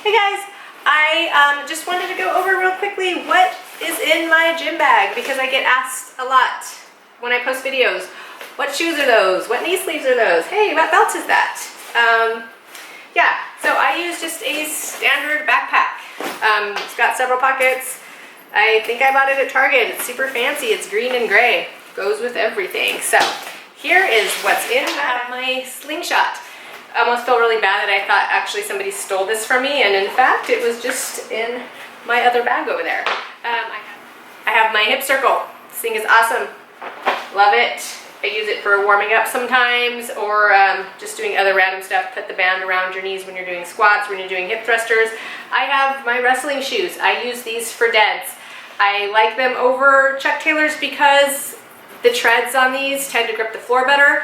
Hey guys, I just wanted to go over real quickly what is in my gym bag because I get asked a lot when I post videos. What shoes are those? What knee sleeves are those? Hey, what belt is that? Yeah, so I use just a standard backpack. It's got several pockets. I think I bought it at Target. It's super fancy. It's green and gray. Goes with everything. So here is what's in my slingshot. I almost feel really bad that I thought actually somebody stole this from me, and in fact it was just in my other bag over there. I have my hip circle. This thing is awesome. Love it. I use it for warming up sometimes, or just doing other random stuff. Put the band around your knees when you're doing squats, when you're doing hip thrusters. I have my wrestling shoes. I use these for deads. I like them over Chuck Taylors because the treads on these tend to grip the floor better.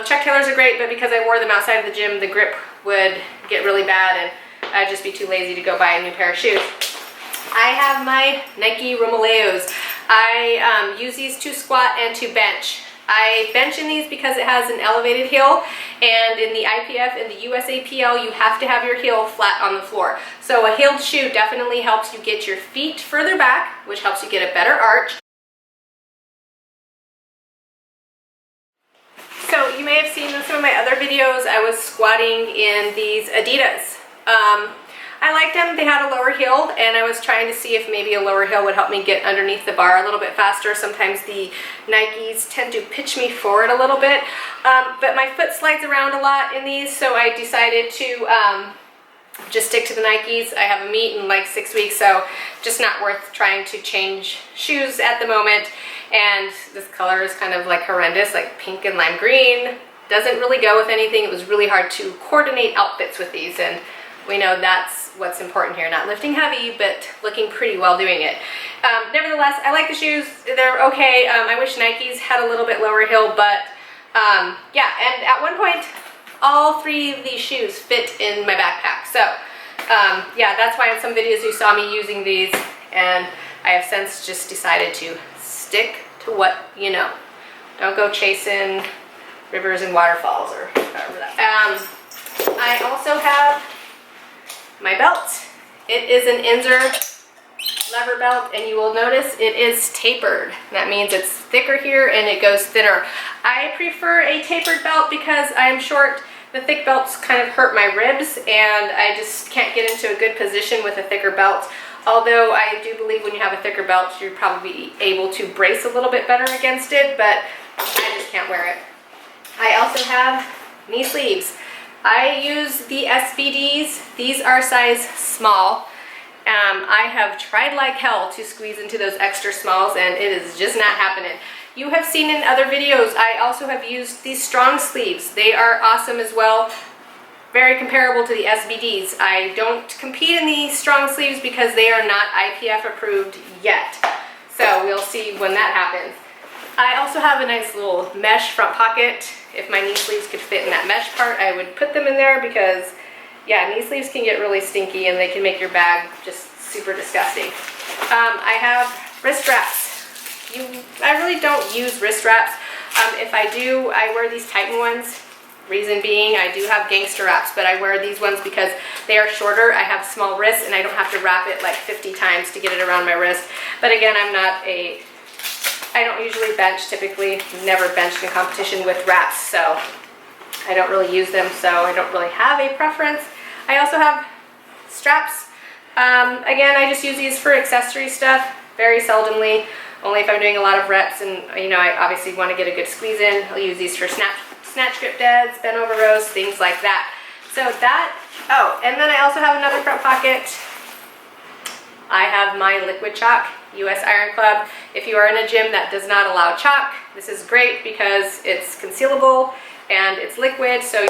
Chuck Taylors are great, but because I wore them outside of the gym, the grip would get really bad and I'd just be too lazy to go buy a new pair of shoes. I have my Nike Romaleos. I use these to squat and to bench. I bench in these because it has an elevated heel, and in the IPF and the USAPL you have to have your heel flat on the floor. So a heeled shoe definitely helps you get your feet further back, which helps you get a better arch. So you may have seen in some of my other videos I was squatting in these Adidas. I liked them. They had a lower heel, and I was trying to see if maybe a lower heel would help me get underneath the bar a little bit faster. Sometimes the Nikes tend to pitch me forward a little bit, but my foot slides around a lot in these, so I decided to just stick to the Nikes. I have a meet in like 6 weeks, so just not worth trying to change shoes at the moment. And this color is kind of like horrendous, like pink and lime green. Doesn't really go with anything. It was really hard to coordinate outfits with these, and we know that's what's important here. Not lifting heavy, but looking pretty well doing it. Nevertheless, I like the shoes. They're okay. I wish Nikes had a little bit lower heel, but yeah, and at one point, all three of these shoes fit in my backpack. So yeah, that's why in some videos you saw me using these, and I have since just decided to stick to what you know. Don't go chasing rivers and waterfalls or whatever that. I also have my belt. It is an Inda lever belt, and you will notice it is tapered. That means it's thicker here and it goes thinner. I prefer a tapered belt because I am short. The thick belts kind of hurt my ribs, and I just can't get into a good position with a thicker belt. Although I do believe when you have a thicker belt, you're probably able to brace a little bit better against it, but I just can't wear it. I also have knee sleeves. I use the SBDs. These are size small. I have tried like hell to squeeze into those extra smalls, and it is just not happening. You have seen in other videos, I also have used these strong sleeves. They are awesome as well. Very comparable to the SBDs. I don't compete in the strong sleeves because they are not IPF approved yet. So we'll see when that happens. I also have a nice little mesh front pocket. If my knee sleeves could fit in that mesh part, I would put them in there because, yeah, knee sleeves can get really stinky and they can make your bag just super disgusting. I have wrist wraps. I really don't use wrist wraps. If I do, I wear these Titan ones. Reason being, I do have gangster wraps, but I wear these ones because they are shorter. I have small wrists and I don't have to wrap it like 50 times to get it around my wrist. But again, I don't usually bench, typically never benched in competition with wraps, so I don't really use them, so I don't really have a preference. I also have straps. Again, I just use these for accessory stuff, very seldomly, only if I'm doing a lot of reps and you know I obviously want to get a good squeeze in. I'll use these for snatch grip deads, bent over rows, things like that. So that, oh, and then I also have another front pocket. I have my liquid chalk, US Iron Club. If you are in a gym that does not allow chalk, this is great because it's concealable and it's liquid, so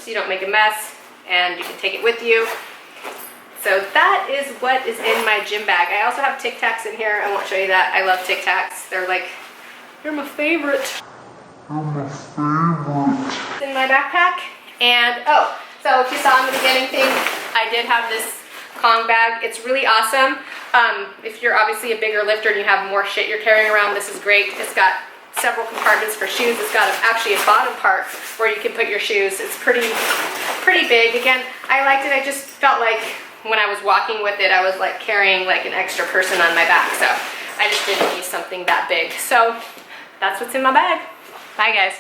you don't make a mess, and you can take it with you. So that is what is in my gym bag. I also have Tic Tacs in here. I won't show you that. I love Tic Tacs. They're my favorite. In my backpack. And oh, so if you saw in the beginning thing, I did have this Kong bag. It's really awesome. If you're obviously a bigger lifter and you have more shit you're carrying around, this is great. It's got several compartments for shoes. It's got actually a bottom part where you can put your shoes. It's pretty big. Again, I liked it. I just felt like when I was walking with it, I was like carrying like an extra person on my back. So I just didn't need something that big. So that's what's in my bag. Bye guys.